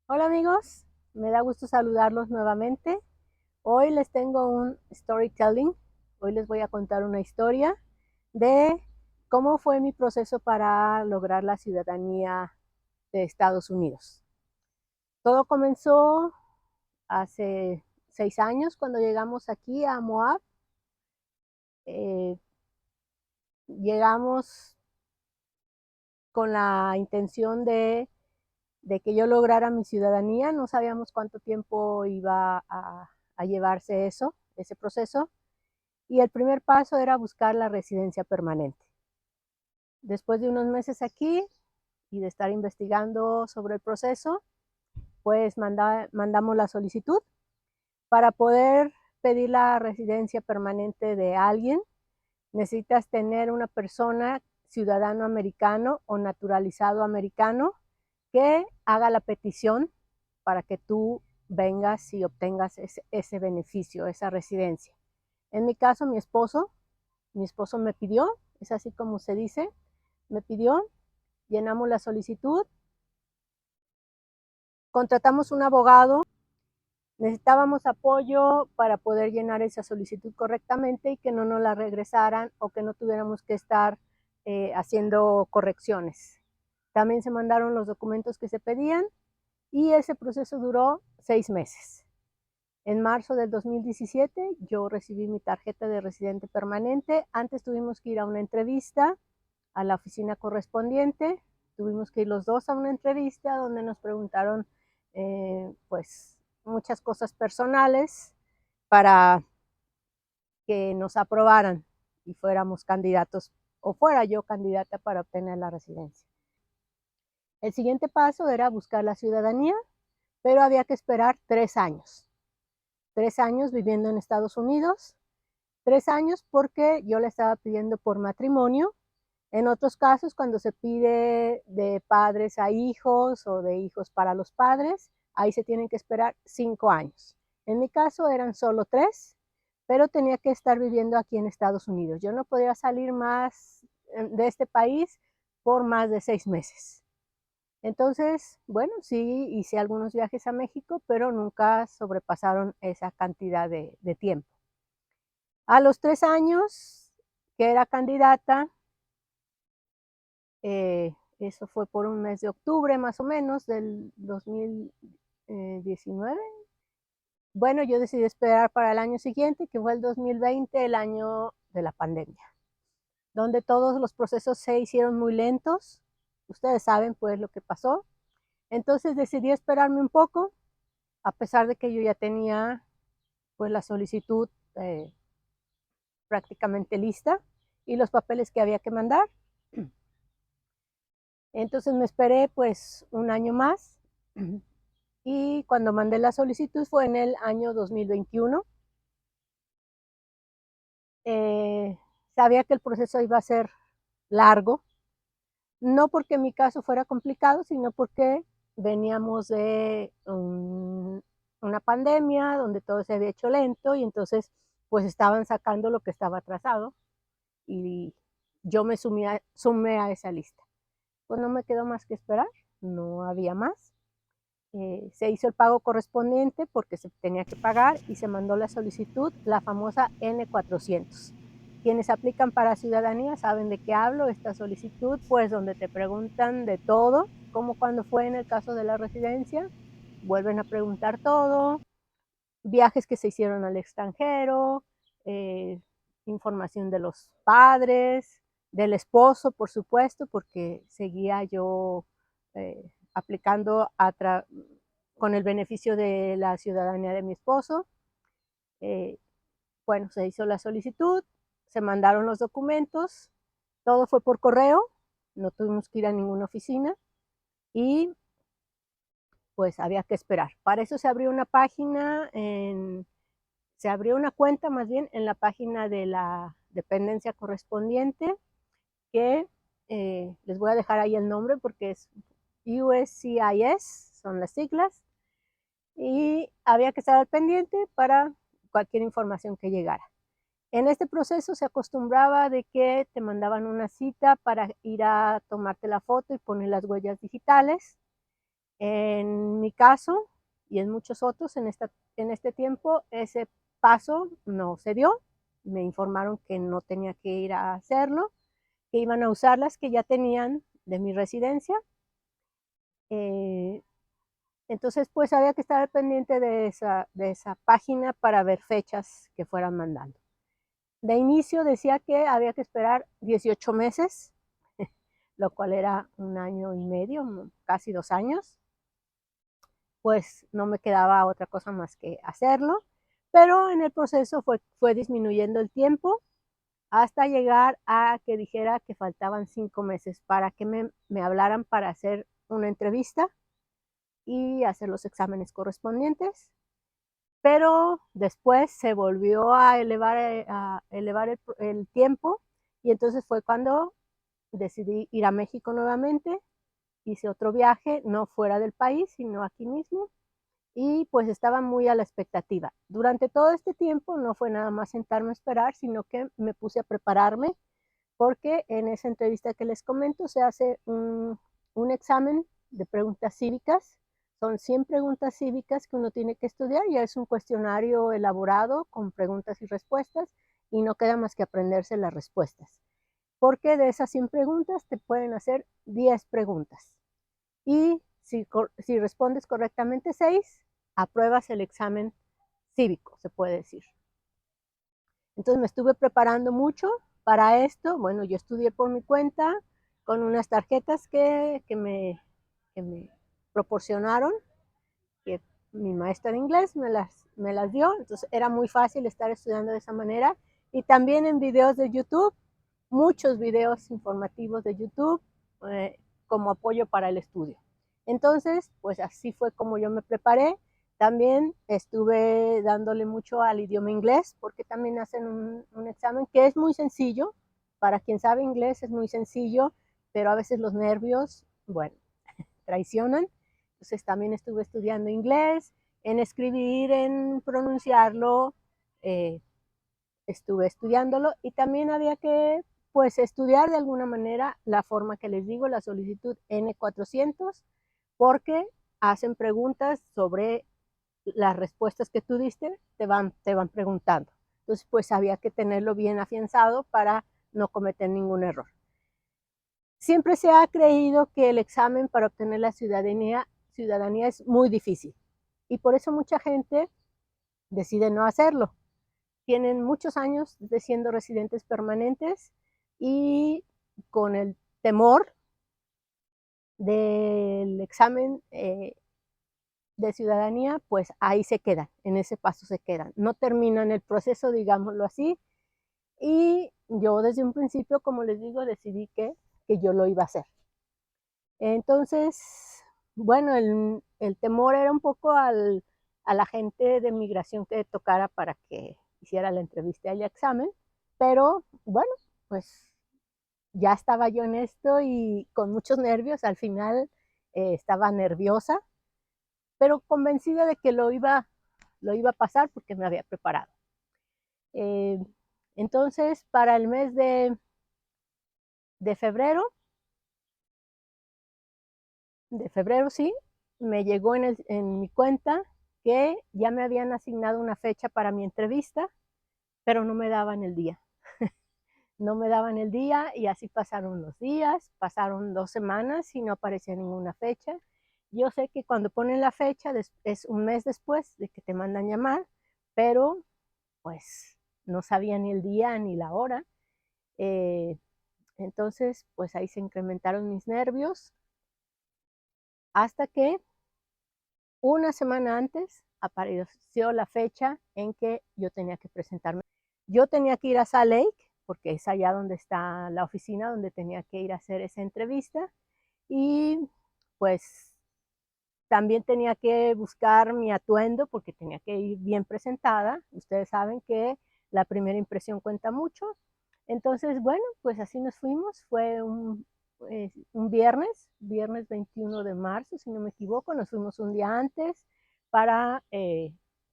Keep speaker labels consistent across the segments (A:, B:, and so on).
A: Hola amigos, me da gusto saludarlos nuevamente. Hoy les tengo un storytelling. Hoy les voy a contar una historia de cómo fue mi proceso para lograr la ciudadanía de Estados Unidos. Todo comenzó hace 6 años cuando llegamos aquí a Moab. Eh, Llegamos con la intención de que yo lograra mi ciudadanía. No sabíamos cuánto tiempo iba a llevarse ese proceso. Y el primer paso era buscar la residencia permanente. Después de unos meses aquí y de estar investigando sobre el proceso, pues mandamos la solicitud para poder pedir la residencia permanente de alguien. Necesitas tener una persona ciudadano americano o naturalizado americano que haga la petición para que tú vengas y obtengas ese beneficio, esa residencia. En mi caso, mi esposo me pidió, es así como se dice, me pidió, llenamos la solicitud, contratamos un abogado, necesitábamos apoyo para poder llenar esa solicitud correctamente y que no nos la regresaran o que no tuviéramos que estar haciendo correcciones. También se mandaron los documentos que se pedían y ese proceso duró 6 meses. En marzo del 2017 yo recibí mi tarjeta de residente permanente. Antes tuvimos que ir a una entrevista a la oficina correspondiente. Tuvimos que ir los dos a una entrevista donde nos preguntaron pues muchas cosas personales para que nos aprobaran y fuéramos candidatos o fuera yo candidata para obtener la residencia. El siguiente paso era buscar la ciudadanía, pero había que esperar 3 años. 3 años viviendo en Estados Unidos, 3 años porque yo le estaba pidiendo por matrimonio. En otros casos, cuando se pide de padres a hijos o de hijos para los padres, ahí se tienen que esperar 5 años. En mi caso eran solo 3, pero tenía que estar viviendo aquí en Estados Unidos. Yo no podía salir más de este país por más de 6 meses. Entonces, bueno, sí hice algunos viajes a México, pero nunca sobrepasaron esa cantidad de tiempo. A los 3 años que era candidata, eso fue por un mes de octubre más o menos del 2019. Bueno, yo decidí esperar para el año siguiente, que fue el 2020, el año de la pandemia, donde todos los procesos se hicieron muy lentos. Ustedes saben pues lo que pasó. Entonces decidí esperarme un poco, a pesar de que yo ya tenía pues la solicitud prácticamente lista y los papeles que había que mandar. Entonces me esperé pues un año más y cuando mandé la solicitud fue en el año 2021. Eh, Sabía que el proceso iba a ser largo, no porque mi caso fuera complicado, sino porque veníamos de una pandemia donde todo se había hecho lento y entonces pues estaban sacando lo que estaba atrasado y yo me sumé a esa lista. Pues no me quedó más que esperar, no había más. Se hizo el pago correspondiente porque se tenía que pagar y se mandó la solicitud, la famosa N400. Quienes aplican para ciudadanía saben de qué hablo, esta solicitud, pues donde te preguntan de todo, como cuando fue en el caso de la residencia, vuelven a preguntar todo, viajes que se hicieron al extranjero, eh, información de los padres, del esposo, por supuesto, porque seguía yo aplicando con el beneficio de la ciudadanía de mi esposo. Eh, bueno, se hizo la solicitud, se mandaron los documentos, todo fue por correo, no tuvimos que ir a ninguna oficina y pues había que esperar. Para eso se abrió una página se abrió una cuenta más bien en la página de dependencia correspondiente, que les voy a dejar ahí el nombre porque es USCIS, son las siglas, y había que estar al pendiente para cualquier información que llegara. En este proceso se acostumbraba de que te mandaban una cita para ir a tomarte la foto y poner las huellas digitales. En mi caso y en muchos otros en este tiempo, ese paso no se dio. Me informaron que no tenía que ir a hacerlo, que iban a usar las que ya tenían de mi residencia. Entonces, pues había que estar pendiente de esa página para ver fechas que fueran mandando. De inicio decía que había que esperar 18 meses, lo cual era 1 año y medio, casi 2 años. Pues no me quedaba otra cosa más que hacerlo, pero en el proceso fue disminuyendo el tiempo hasta llegar a que dijera que faltaban 5 meses para que me hablaran para hacer una entrevista y hacer los exámenes correspondientes. Pero después se volvió a elevar el tiempo y entonces fue cuando decidí ir a México nuevamente. Hice otro viaje, no fuera del país, sino aquí mismo, y pues estaba muy a la expectativa. Durante todo este tiempo no fue nada más sentarme a esperar, sino que me puse a prepararme porque en esa entrevista que les comento se hace un examen de preguntas cívicas. Son 100 preguntas cívicas que uno tiene que estudiar, ya es un cuestionario elaborado con preguntas y respuestas y no queda más que aprenderse las respuestas. Porque de esas 100 preguntas te pueden hacer 10 preguntas. Y si respondes correctamente 6, apruebas el examen cívico, se puede decir. Entonces me estuve preparando mucho para esto. Bueno, yo estudié por mi cuenta con unas tarjetas que me proporcionaron, que mi maestra de inglés me las dio. Entonces era muy fácil estar estudiando de esa manera. Y también en videos de YouTube, muchos videos informativos de YouTube como apoyo para el estudio. Entonces, pues así fue como yo me preparé. También estuve dándole mucho al idioma inglés, porque también hacen un examen que es muy sencillo. Para quien sabe inglés es muy sencillo, pero a veces los nervios, bueno, traicionan. Entonces también estuve estudiando inglés, en escribir, en pronunciarlo, estuve estudiándolo y también había que pues estudiar de alguna manera la forma que les digo, la solicitud N400, porque hacen preguntas sobre las respuestas que tú diste, te van preguntando. Entonces, pues había que tenerlo bien afianzado para no cometer ningún error. Siempre se ha creído que el examen para obtener la ciudadanía es muy difícil y por eso mucha gente decide no hacerlo. Tienen muchos años de siendo residentes permanentes y con el temor del examen de ciudadanía, pues ahí se quedan, en ese paso se quedan. No terminan el proceso, digámoslo así, y yo desde un principio, como les digo, decidí que yo lo iba a hacer. Entonces, bueno, el temor era un poco a la gente de migración que tocara para que hiciera la entrevista y el examen, pero bueno, pues ya estaba yo en esto y con muchos nervios, al final estaba nerviosa, pero convencida de que lo iba a pasar porque me había preparado. Eh, entonces, para el mes de febrero, sí, me llegó en mi cuenta que ya me habían asignado una fecha para mi entrevista, pero no me daban el día. No me daban el día y así pasaron los días, pasaron 2 semanas y no aparecía ninguna fecha. Yo sé que cuando ponen la fecha es un mes después de que te mandan llamar, pero pues no sabía ni el día ni la hora. Entonces, pues ahí se incrementaron mis nervios hasta que una semana antes apareció la fecha en que yo tenía que presentarme. Yo tenía que ir a Salt Lake, porque es allá donde está la oficina, donde tenía que ir a hacer esa entrevista. Y pues también tenía que buscar mi atuendo, porque tenía que ir bien presentada. Ustedes saben que la primera impresión cuenta mucho. Entonces, bueno, pues así nos fuimos. Fue un viernes 21 de marzo, si no me equivoco. Nos fuimos un día antes para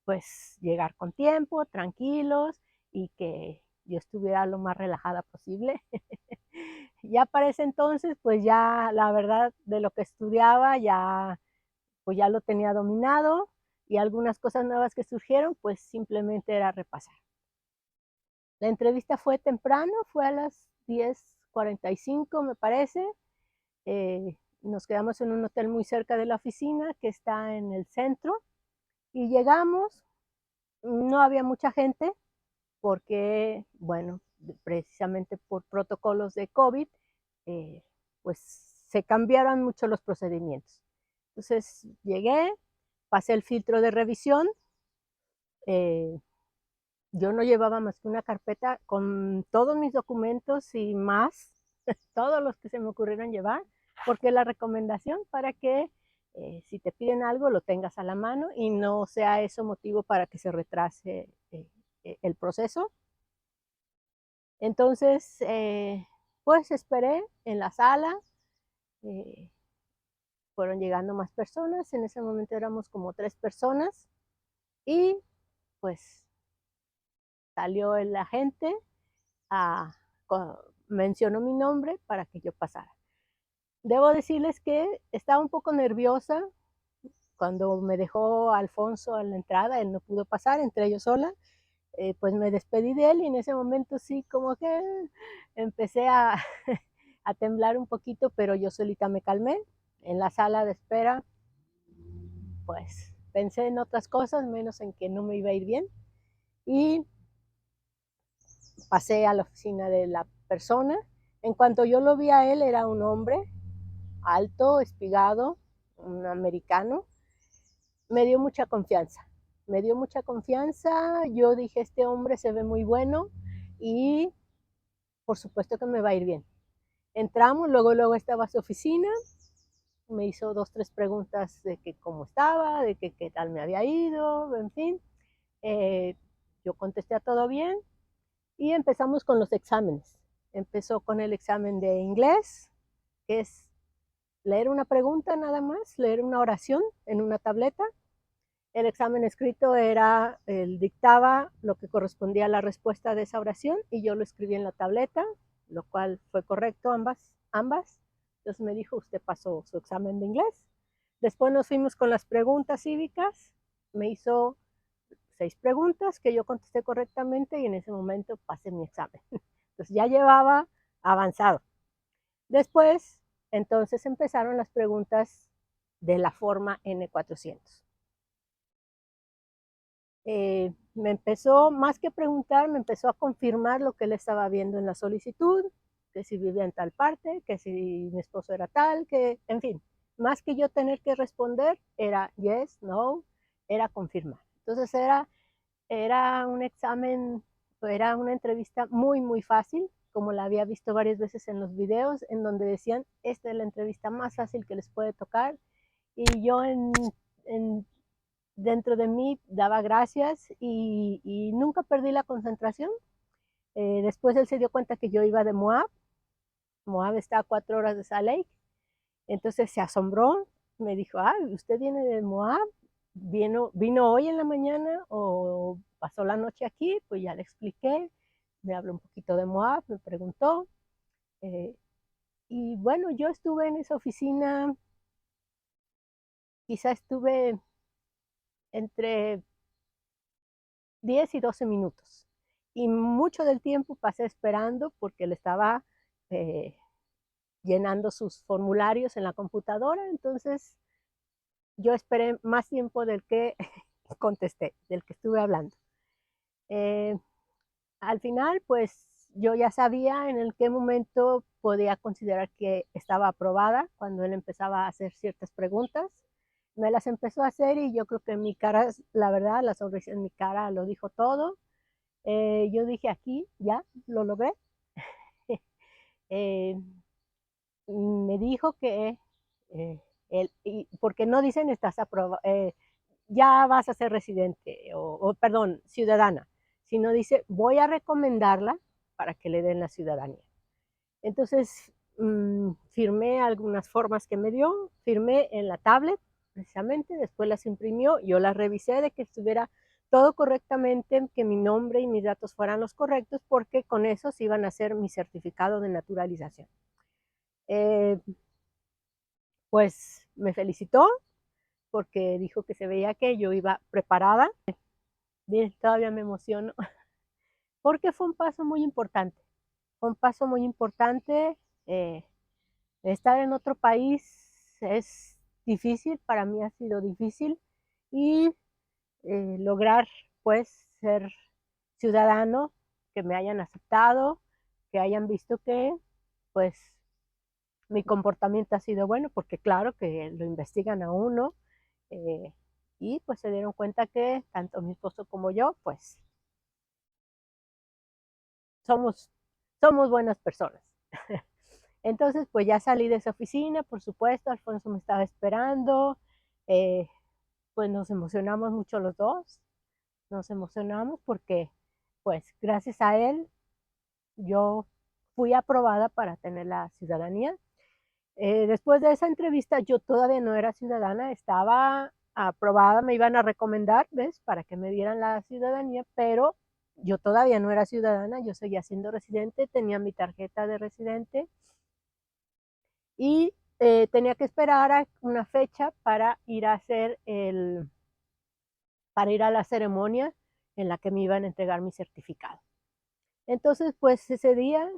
A: pues llegar con tiempo, tranquilos y que yo estuviera lo más relajada posible. Ya para ese entonces, pues ya la verdad de lo que estudiaba ya, pues ya lo tenía dominado y algunas cosas nuevas que surgieron, pues simplemente era repasar. La entrevista fue temprano, fue a las 10:45 me parece. Nos quedamos en un hotel muy cerca de la oficina que está en el centro y llegamos, no había mucha gente porque, bueno, precisamente por protocolos de COVID, eh, pues se cambiaron mucho los procedimientos. Entonces llegué, pasé el filtro de revisión, eh, yo no llevaba más que una carpeta con todos mis documentos y más, todos los que se me ocurrieron llevar, porque la recomendación para que si te piden algo lo tengas a la mano y no sea eso motivo para que se retrase el proceso. Entonces, pues esperé en la sala, eh, fueron llegando más personas, en ese momento éramos como 3 personas y pues salió el agente, a, mencionó mi nombre para que yo pasara. Debo decirles que estaba un poco nerviosa cuando me dejó Alfonso a la entrada, él no pudo pasar, entré yo sola, pues me despedí de él y en ese momento sí como que empecé a, a temblar un poquito, pero yo solita me calmé. En la sala de espera, pues pensé en otras cosas, menos en que no me iba a ir bien. Y pasé a la oficina de la persona. En cuanto yo lo vi a él, era un hombre alto, espigado, un americano. Me dio mucha confianza. Me dio mucha confianza. Yo dije, este hombre se ve muy bueno y por supuesto que me va a ir bien. Entramos, luego estaba su oficina, me hizo 2, 3 preguntas de que cómo estaba, de que qué tal me había ido, en fin. Eh, yo contesté a todo bien y empezamos con los exámenes. Empezó con el examen de inglés, que es leer una pregunta nada más, leer una oración en una tableta. El examen escrito era, él dictaba lo que correspondía a la respuesta de esa oración y yo lo escribí en la tableta, lo cual fue correcto ambas. Entonces me dijo, usted pasó su examen de inglés. Después nos fuimos con las preguntas cívicas, me hizo 6 preguntas que yo contesté correctamente y en ese momento pasé mi examen. Entonces ya llevaba avanzado. Después, entonces empezaron las preguntas de la forma N400. Me empezó, más que preguntar, me empezó a confirmar lo que él estaba viendo en la solicitud, que si vivía en tal parte, que si mi esposo era tal, que, en fin, más que yo tener que responder, era yes, no, era confirmar. Entonces era un examen, era una entrevista muy, muy fácil, como la había visto varias veces en los videos, en donde decían, esta es la entrevista más fácil que les puede tocar, y yo dentro de mí daba gracias y nunca perdí la concentración. Después él se dio cuenta que yo iba de Moab. Moab está a 4 horas de Salt Lake. Entonces se asombró, me dijo, ah, ¿usted viene de Moab? ¿Vino hoy en la mañana o pasó la noche aquí? Pues ya le expliqué, me habló un poquito de Moab, me preguntó. Eh, y bueno, yo estuve en esa oficina, quizá estuve entre 10 y 12 minutos. Y mucho del tiempo pasé esperando porque él estaba eh, llenando sus formularios en la computadora, entonces yo esperé más tiempo del que contesté, del que estuve hablando. Eh, Al final, pues yo ya sabía en el qué momento podía considerar que estaba aprobada cuando él empezaba a hacer ciertas preguntas. Me las empezó a hacer y yo creo que en mi cara, la verdad, la sonrisa en mi cara lo dijo todo. Yo dije aquí, ya, lo logré. eh, Me dijo que, porque no dicen estás aprobado, ya vas a ser residente o, perdón, ciudadana, sino dice voy a recomendarla para que le den la ciudadanía. Entonces, firmé algunas formas que me dio, firmé en la tablet, precisamente, después las imprimió, yo las revisé de que estuviera todo correctamente, que mi nombre y mis datos fueran los correctos, porque con esos iban a hacer mi certificado de naturalización. Pues me felicitó, porque dijo que se veía que yo iba preparada. Bien, todavía me emociono, porque fue un paso muy importante. Fue un paso muy importante. Estar en otro país es difícil, para mí ha sido difícil, y lograr pues ser ciudadano, que me hayan aceptado, que hayan visto que pues mi comportamiento ha sido bueno, porque claro que lo investigan a uno, eh, y pues se dieron cuenta que tanto mi esposo como yo pues somos, somos buenas personas. Entonces, pues ya salí de esa oficina, por supuesto, Alfonso me estaba esperando, eh, pues nos emocionamos mucho los dos, nos emocionamos porque, pues gracias a él, yo fui aprobada para tener la ciudadanía. Después de esa entrevista, yo todavía no era ciudadana, estaba aprobada, me iban a recomendar, ¿ves?, para que me dieran la ciudadanía, pero yo todavía no era ciudadana, yo seguía siendo residente, tenía mi tarjeta de residente, y tenía que esperar a una fecha para ir a hacer para ir a la ceremonia en la que me iban a entregar mi certificado. Entonces, pues ese día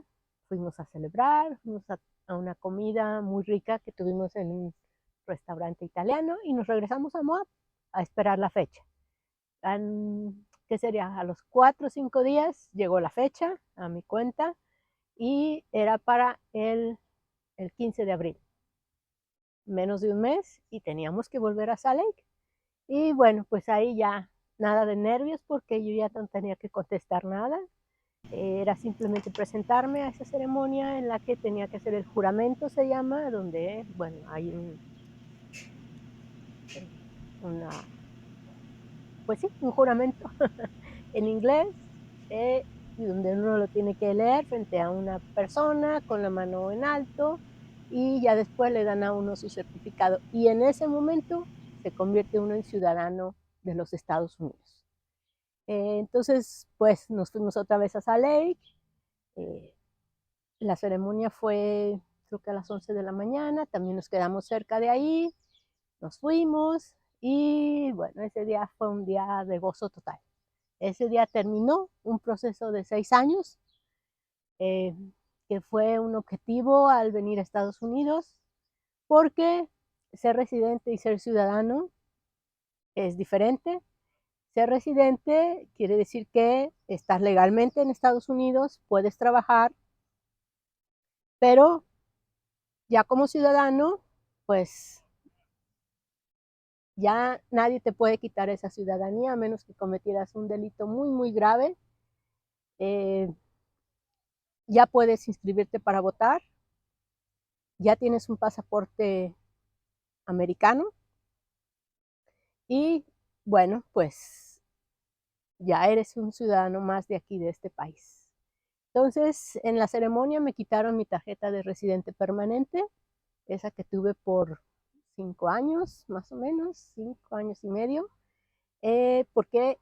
A: fuimos a celebrar, fuimos a una comida muy rica que tuvimos en un restaurante italiano y nos regresamos a Moab a esperar la fecha. ¿Qué sería? A los 4 o 5 días llegó la fecha a mi cuenta y era para el 15 de abril. Menos de un mes y teníamos que volver a Salt Lake. Y bueno, pues ahí ya nada de nervios porque yo ya no tenía que contestar nada. Era simplemente presentarme a esa ceremonia en la que tenía que hacer el juramento, se llama, donde, bueno, hay una, pues sí, un juramento en inglés, y donde uno lo tiene que leer frente a una persona con la mano en alto, y ya después le dan a uno su certificado. Y en ese momento se convierte uno en ciudadano de los Estados Unidos. Entonces, pues nos fuimos otra vez a Salt Lake. La ceremonia fue, creo que a las 11 de la mañana, también nos quedamos cerca de ahí, nos fuimos y bueno, ese día fue un día de gozo total. Ese día terminó un proceso de 6 años, eh, que fue un objetivo al venir a Estados Unidos, porque ser residente y ser ciudadano es diferente. Ser residente quiere decir que estás legalmente en Estados Unidos, puedes trabajar, pero ya como ciudadano, pues ya nadie te puede quitar esa ciudadanía a menos que cometieras un delito muy, muy grave. Eh, ya puedes inscribirte para votar, ya tienes un pasaporte americano y bueno, pues ya eres un ciudadano más de aquí, de este país. Entonces, en la ceremonia me quitaron mi tarjeta de residente permanente, esa que tuve por 5 años, más o menos, 5 años y medio, porque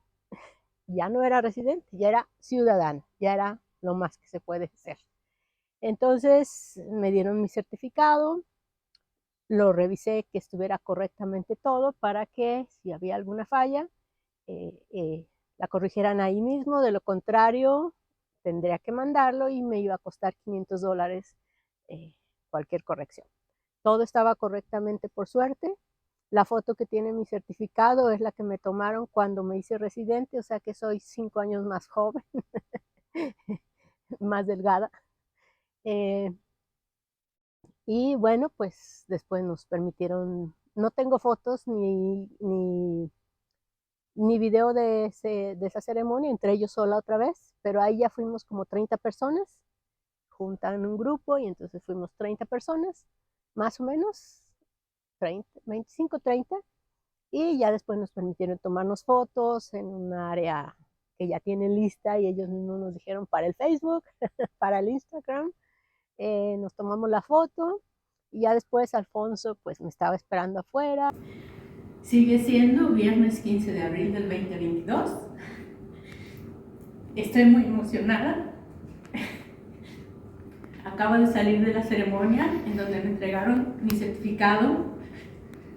A: ya no era residente, ya era ciudadana, ya era lo más que se puede hacer. Entonces me dieron mi certificado, lo revisé que estuviera correctamente todo para que si había alguna falla, la corrigieran ahí mismo, de lo contrario tendría que mandarlo y me iba a costar $500 cualquier corrección. Todo estaba correctamente por suerte. La foto que tiene mi certificado es la que me tomaron cuando me hice residente, o sea que soy 5 años más joven, más delgada. Y bueno, pues después nos permitieron, no tengo fotos ni video de esa ceremonia, entre ellos sola otra vez, pero ahí ya fuimos como 30 personas, juntan un grupo y entonces fuimos 30 personas, más o menos, 30, 25, 30, y ya después nos permitieron tomarnos fotos en un área que ya tienen lista y ellos mismos nos dijeron para el Facebook, para el Instagram. Nos tomamos la foto y ya después Alfonso pues me estaba esperando afuera.
B: Sigue siendo viernes 15 de abril del 2022. Estoy muy emocionada. Acabo de salir de la ceremonia en donde me entregaron mi certificado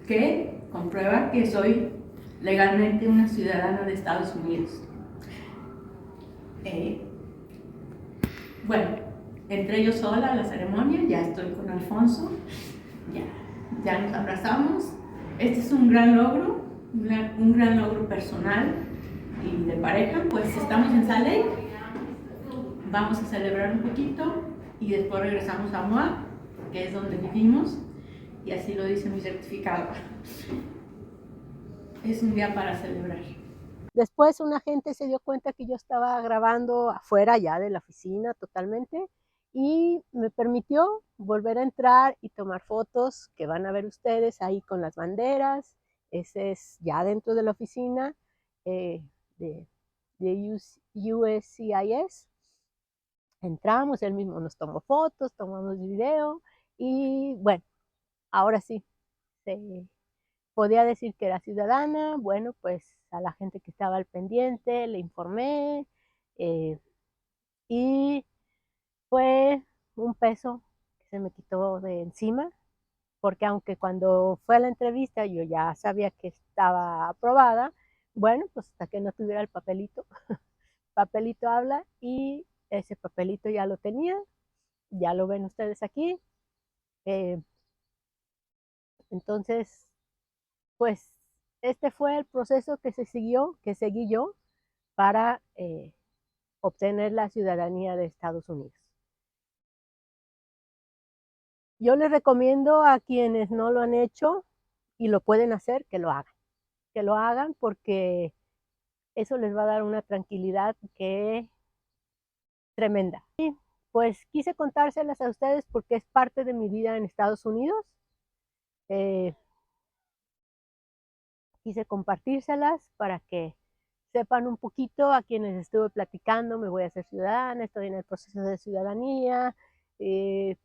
B: que comprueba que soy legalmente una ciudadana de Estados Unidos. Bueno, entré yo sola a la ceremonia, ya estoy con Alfonso, ya nos abrazamos. Este es un gran logro, un gran logro personal y de pareja. Pues estamos en Salt Lake, vamos a celebrar un poquito y después regresamos a Moab, que es donde vivimos, y así lo dice mi certificado. Es un día para celebrar.
A: Después un agente se dio cuenta que yo estaba grabando afuera ya de la oficina totalmente y me permitió volver a entrar y tomar fotos que van a ver ustedes ahí con las banderas. Ese es ya dentro de la oficina de USCIS. Entramos, él mismo nos tomó fotos, tomamos video y bueno, ahora sí, se podía decir que era ciudadana. Bueno, pues a la gente que estaba al pendiente le informé y fue un peso que se me quitó de encima, porque aunque cuando fue a la entrevista yo ya sabía que estaba aprobada, bueno, pues hasta que no tuviera el papelito, papelito habla y ese papelito ya lo tenía, ya lo ven ustedes aquí. Eh, entonces, pues este fue el proceso que que seguí yo para obtener la ciudadanía de Estados Unidos. Yo les recomiendo a quienes no lo han hecho y lo pueden hacer, que lo hagan porque eso les va a dar una tranquilidad que tremenda. Y pues quise contárselas a ustedes porque es parte de mi vida en Estados Unidos. Eh, Quise compartírselas para que sepan un poquito a quienes estuve platicando, me voy a hacer ciudadana, estoy en el proceso de ciudadanía,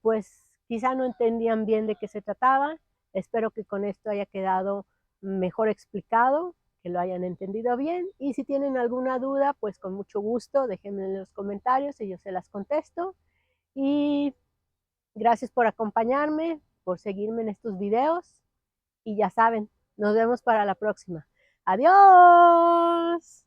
A: pues quizá no entendían bien de qué se trataba, espero que con esto haya quedado mejor explicado, que lo hayan entendido bien y si tienen alguna duda, pues con mucho gusto déjenme en los comentarios y yo se las contesto y gracias por acompañarme, por seguirme en estos videos y ya saben, nos vemos para la próxima. Adiós.